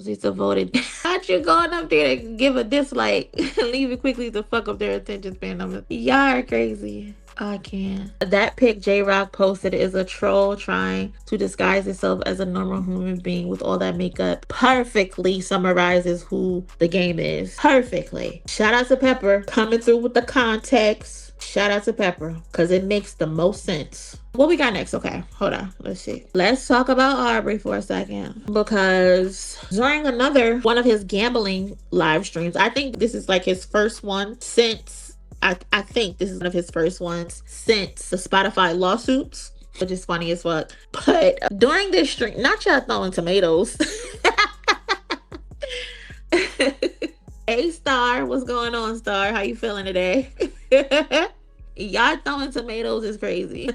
It's a voted. Not you going up there to give a dislike and leave it quickly to fuck up their attention span. Y'all are crazy. I can't. That pic J Rock posted is a troll trying to disguise itself as a normal human being with all that makeup. Perfectly summarizes who the game is. Perfectly. Shout out to Pepper coming through with the context. Shout out to Pepper because it makes the most sense. What we got next? Okay, hold on. Let's see. Let's talk about Aubrey for a second, because during another one of his gambling live streams, I think this is like his first one since I think this is one of his first ones since the Spotify lawsuits, which is funny as fuck. But during this stream, not y'all throwing tomatoes. Hey Star, what's going on, Star? How you feeling today? Y'all throwing tomatoes is crazy.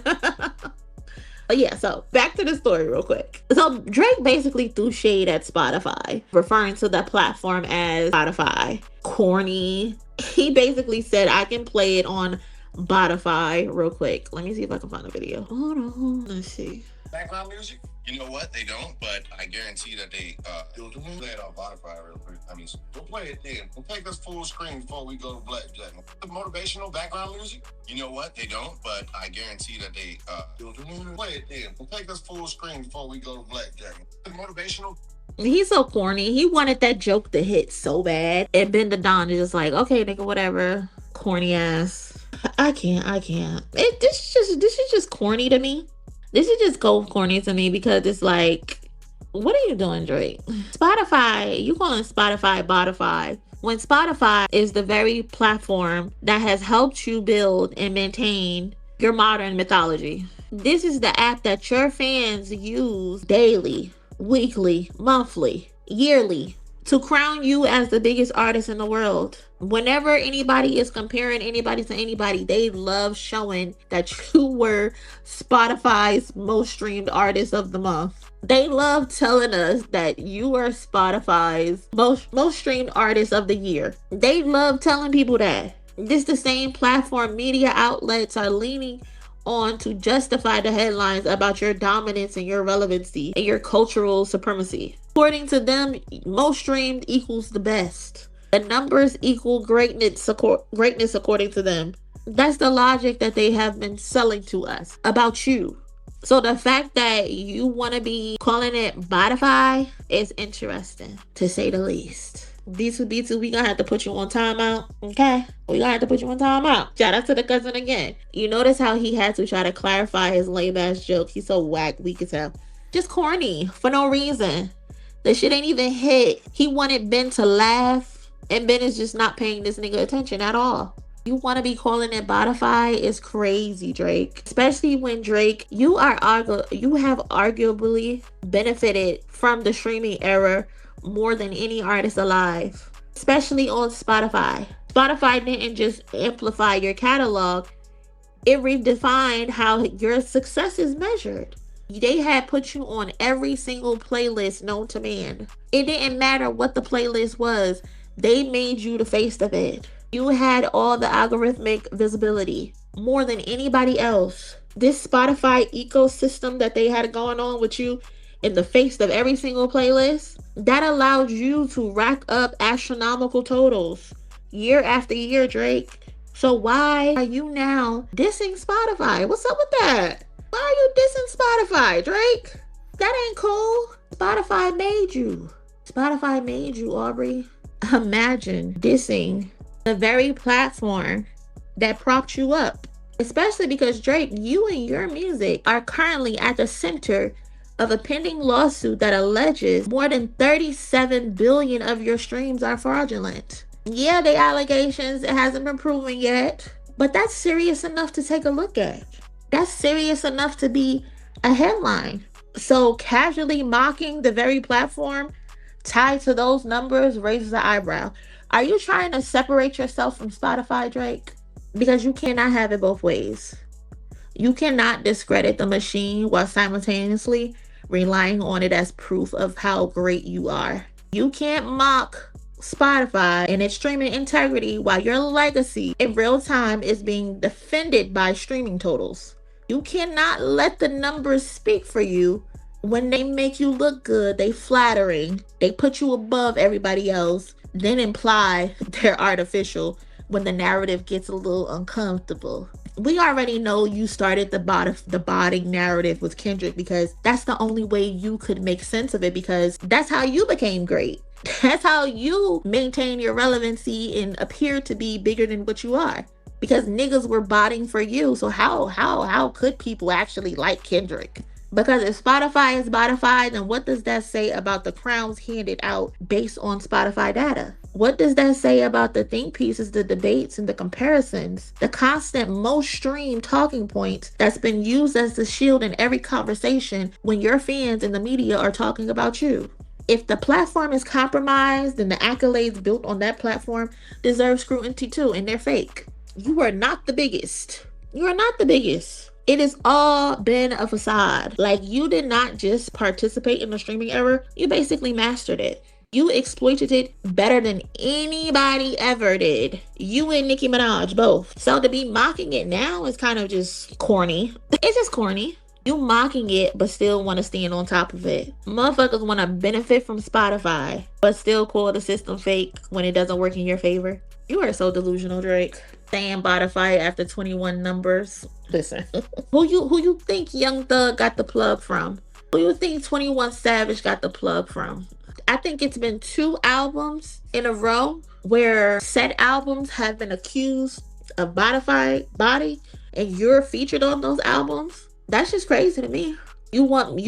But yeah, so back to the story real quick. So Drake basically threw shade at Spotify, referring to the platform as Botify. Corny. He basically said, I can play it on Botify real quick. Let me see if I can find a video. Hold on. Let's see. Background music? You know what? They don't, but I guarantee that they do play it on Botify real quick. I mean, we'll play it then. We'll take this full screen before we go to blackjack. The motivational background music? You know what? They don't, but I guarantee that they do play it then. We'll take this full screen before we go to blackjack. The motivational. He's so corny. He wanted that joke to hit so bad. And Ben the Don is just like, okay, nigga, whatever. Corny ass. I can't. This is just corny to me. This is just go corny to me because it's like, what are you doing, Drake? Spotify, you calling Spotify Botify when Spotify is the very platform that has helped you build and maintain your modern mythology. This is the app that your fans use daily, weekly, monthly, yearly to crown you as the biggest artist in the world. Whenever anybody is comparing anybody to anybody, they love showing that you were Spotify's most streamed artist of the month. They love telling us that you are Spotify's most streamed artist of the year. They love telling people that. This the same platform media outlets are leaning on to justify the headlines about your dominance and your relevancy and your cultural supremacy. According to them, most streamed equals the best. The numbers equal greatness according to them. That's the logic that they have been selling to us about you. So the fact that you want to be calling it Botify is interesting, to say the least. B2, we gonna have to put you on timeout, okay? We gonna have to put you on timeout. Shout out to the cousin again. You notice how he had to try to clarify his lame ass joke. He's so whack, we could tell. Just corny for no reason. The shit ain't even hit. He wanted Ben to laugh, and Ben is just not paying this nigga attention at all. You want to be calling it Botify is crazy, Drake. Especially when Drake, you have arguably benefited from the streaming era more than any artist alive, especially on Spotify. Spotify didn't just amplify your catalog, it redefined how your success is measured. They had put you on every single playlist known to man. It didn't matter what the playlist was, they made you the face of it. You had all the algorithmic visibility more than anybody else. This Spotify ecosystem that they had going on with you in the face of every single playlist, that allowed you to rack up astronomical totals year after year, Drake. So why are you now dissing Spotify? What's up with that? Why are you dissing Spotify, Drake? That ain't cool. Spotify made you. Spotify made you, Aubrey. Imagine dissing the very platform that propped you up. Especially because, Drake, you and your music are currently at the center of a pending lawsuit that alleges more than 37 billion of your streams are fraudulent. Yeah, the allegations, it hasn't been proven yet, but that's serious enough to take a look at. That's serious enough to be a headline. So casually mocking the very platform tied to those numbers raises an eyebrow. Are you trying to separate yourself from Spotify, Drake? Because you cannot have it both ways. You cannot discredit the machine while simultaneously relying on it as proof of how great you are. You can't mock Spotify and its streaming integrity while your legacy in real time is being defended by streaming totals. You cannot let the numbers speak for you When they make you look good, they flattering, they put you above everybody else, then imply they're artificial when the narrative gets a little uncomfortable. We already know you started the botting narrative with Kendrick because that's the only way you could make sense of it, because that's how you became great. That's how you maintain your relevancy and appear to be bigger than what you are. Because niggas were botting for you. So how could people actually like Kendrick? Because if Spotify is Spotify, then what does that say about the crowns handed out based on Spotify data? What does that say about the think pieces, the debates, and the comparisons, the constant most streamed talking points that's been used as the shield in every conversation when your fans and the media are talking about you? If the platform is compromised, then the accolades built on that platform deserve scrutiny too, and they're fake. You are not the biggest. You are not the biggest. It has all been a facade. Like, you did not just participate in the streaming era, you basically mastered it. You exploited it better than anybody ever did. You and Nicki Minaj both. So to be mocking it now is kind of just corny. It's just corny. You mocking it, but still want to stand on top of it. Motherfuckers want to benefit from Spotify, but still call the system fake when it doesn't work in your favor. You are so delusional, Drake. Saying Botify after 21 numbers. Listen, who you think Young Thug got the plug from? Who you think 21 Savage got the plug from? I think it's been 2 albums in a row where said albums have been accused of Botify body, and you're featured on those albums. That's just crazy to me. You want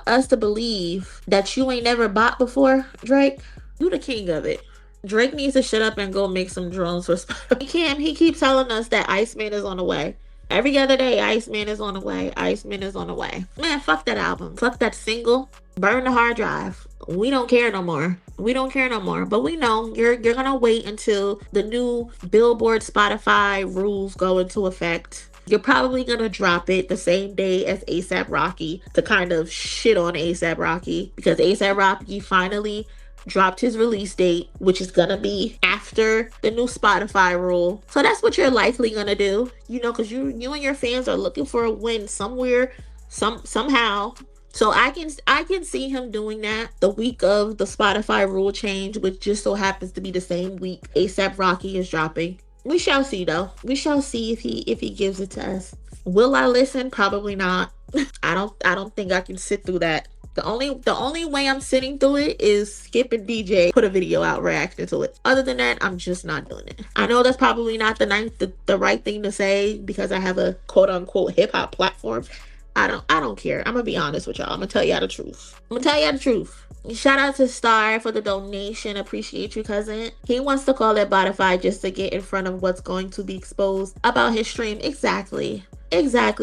us to believe that you ain't never bought before, Drake? You the king of it. Drake needs to shut up and go make some drones for Spotify. He keeps telling us that Iceman is on the way. Every other day, Iceman is on the way. Iceman is on the way. Man, fuck that album. Fuck that single. Burn the hard drive. We don't care no more. We don't care no more. But we know you're gonna wait until the new Billboard Spotify rules go into effect. You're probably gonna drop it the same day as ASAP Rocky to kind of shit on ASAP Rocky, because ASAP Rocky finally dropped his release date, which is gonna be after the new Spotify rule. So that's what you're likely gonna do, because you and your fans are looking for a win somewhere, somehow. So I can see him doing that the week of the Spotify rule change, which just so happens to be the same week ASAP Rocky is dropping. We shall see, though. We shall see if he gives it to us. Will I listen? Probably not. I don't think I can sit through that. The only way I'm sitting through it is Skip and DJ put a video out reacting to it. Other than that, I'm just not doing it. I know that's probably not the right thing to say because I have a quote unquote hip hop platform. I don't care. I'm gonna be honest with y'all. I'm gonna tell y'all the truth. Shout out to Star for the donation. Appreciate you, cousin. He wants to call it Botify just to get in front of what's going to be exposed about his stream. Exactly,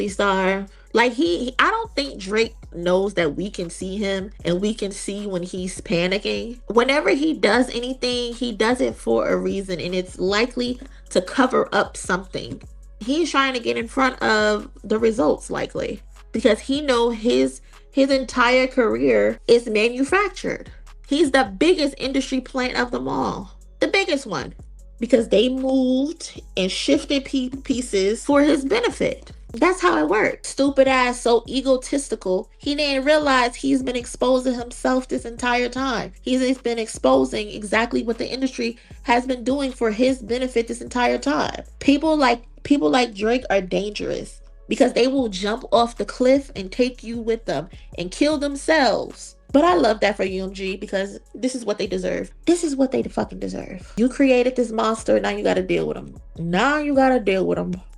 Star. Like, I don't think Drake knows that we can see him and we can see when he's panicking. Whenever he does anything, he does it for a reason, and it's likely to cover up something. He's trying to get in front of the results, likely, because he knows his entire career is manufactured. He's the biggest industry plant of them all. The biggest one. Because they moved and shifted pieces for his benefit. That's how it works. Stupid ass, so egotistical. He didn't realize he's been exposing himself this entire time. He's been exposing exactly what the industry has been doing for his benefit this entire time. People like Drake are dangerous because they will jump off the cliff and take you with them and kill themselves. But I love that for UMG because this is what they deserve. This is what they fucking deserve. You created this monster, now you gotta deal with them.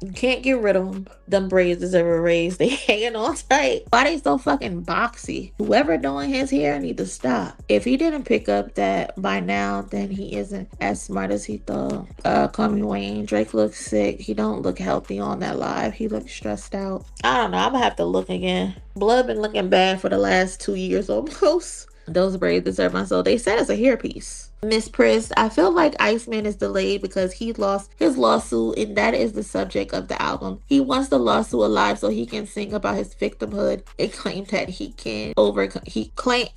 You can't get rid of them. Them braids deserve a raise. They hanging on tight. Why they so fucking boxy? Whoever doing his hair need to stop. If he didn't pick up that by now, then he isn't as smart as he thought. Call me Wayne. Drake looks sick. He don't look healthy on that live. He looks stressed out. I don't know. I'm gonna have to look again. Blood been looking bad for the last 2 years almost. Those braids deserve my soul. They said it's a hairpiece. Miss Priss, I feel like Iceman is delayed because he lost his lawsuit, and that is the subject of the album. He wants the lawsuit alive so he can sing about his victimhood and claim that he can overcome. He claimed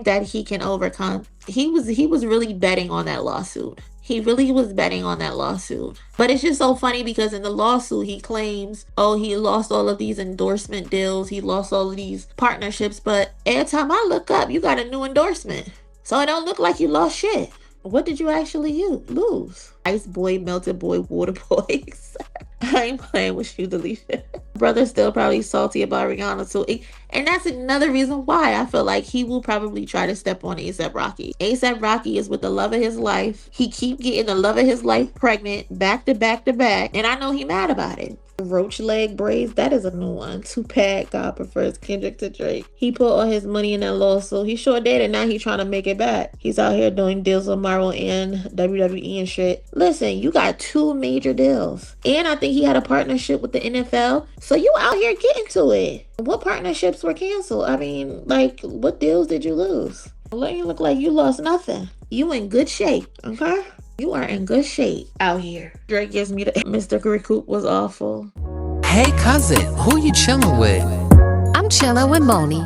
that he can overcome. He was really betting on that lawsuit. He really was betting on that lawsuit. But it's just so funny because in the lawsuit, he claims, oh, he lost all of these endorsement deals. He lost all of these partnerships. But every time I look up, you got a new endorsement. So it don't look like you lost shit. What did you actually lose? Ice boy, melted boy, water boys. I ain't playing with you, Delisha. Brother's still probably salty about Rihanna too. And that's another reason why I feel like he will probably try to step on A$AP Rocky. A$AP Rocky is with the love of his life. He keep getting the love of his life pregnant back to back to back. And I know he mad about it. Roach leg braids, that is a new one. Tupac, God prefers Kendrick to Drake. He put all his money in that lawsuit. He sure did, and now he's trying to make it back. He's out here doing deals with Marvel and WWE and shit. Listen, you got 2 major deals. And I think he had a partnership with the NFL. So you out here getting to it. What partnerships were canceled? I mean, like, what deals did you lose? Well, you look like you lost nothing. You in good shape, okay? You are in good shape out here. Drake gives me the Mr. Recoup was awful. Hey cousin, who you chilling with? I'm chilling with MONIE.